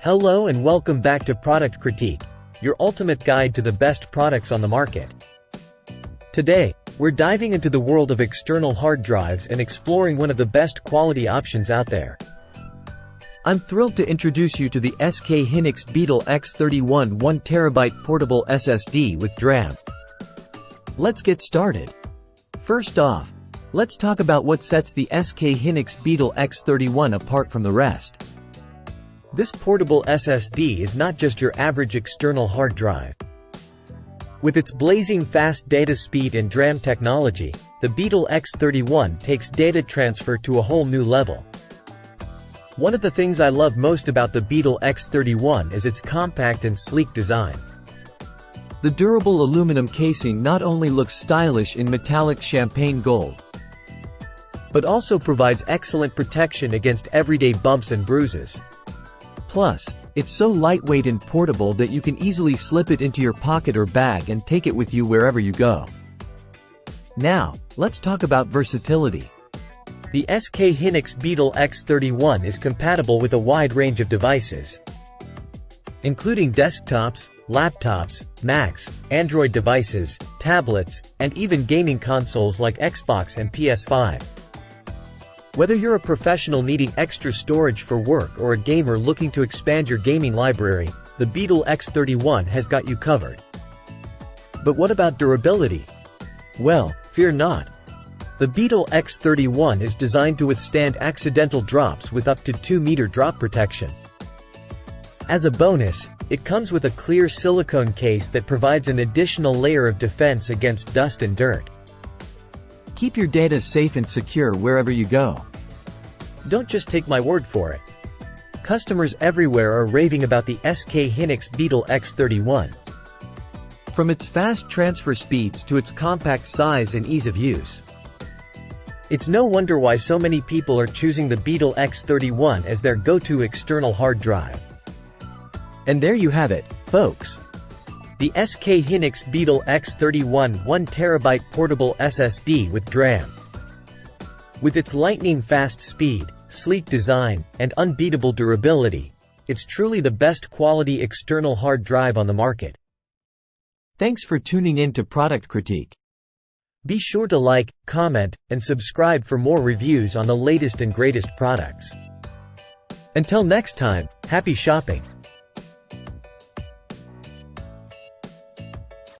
Hello and welcome back to Product Critique, your ultimate guide to the best products on the market. Today, we're diving into the world of external hard drives and exploring one of the best quality options out there. I'm thrilled to introduce you to the SK hynix Beetle X31 1TB portable SSD with DRAM. Let's get started. First off, let's talk about what sets the SK hynix Beetle X31 apart from the rest. This portable SSD is not just your average external hard drive. With its blazing fast data speed and DRAM technology, the Beetle X31 takes data transfer to a whole new level. One of the things I love most about the Beetle X31 is its compact and sleek design. The durable aluminum casing not only looks stylish in metallic champagne gold, but also provides excellent protection against everyday bumps and bruises. Plus, it's so lightweight and portable that you can easily slip it into your pocket or bag and take it with you wherever you go. Now, let's talk about versatility. The SK hynix Beetle X31 is compatible with a wide range of devices, including desktops, laptops, Macs, Android devices, tablets, and even gaming consoles like Xbox and PS5. Whether you're a professional needing extra storage for work or a gamer looking to expand your gaming library, the Beetle X31 has got you covered. But what about durability? Well, fear not. The Beetle X31 is designed to withstand accidental drops with up to 2-meter drop protection. As a bonus, it comes with a clear silicone case that provides an additional layer of defense against dust and dirt. Keep your data safe and secure wherever you go. Don't just take my word for it. Customers everywhere are raving about the SK hynix Beetle X31. From its fast transfer speeds to its compact size and ease of use, it's no wonder why so many people are choosing the Beetle X31 as their go-to external hard drive. And there you have it, folks. The SK hynix Beetle X31 1TB portable SSD with DRAM. With its lightning-fast speed, sleek design, and unbeatable durability, it's truly the best quality external hard drive on the market. Thanks for tuning in to Product Critique. Be sure to like, comment, and subscribe for more reviews on the latest and greatest products. Until next time, happy shopping!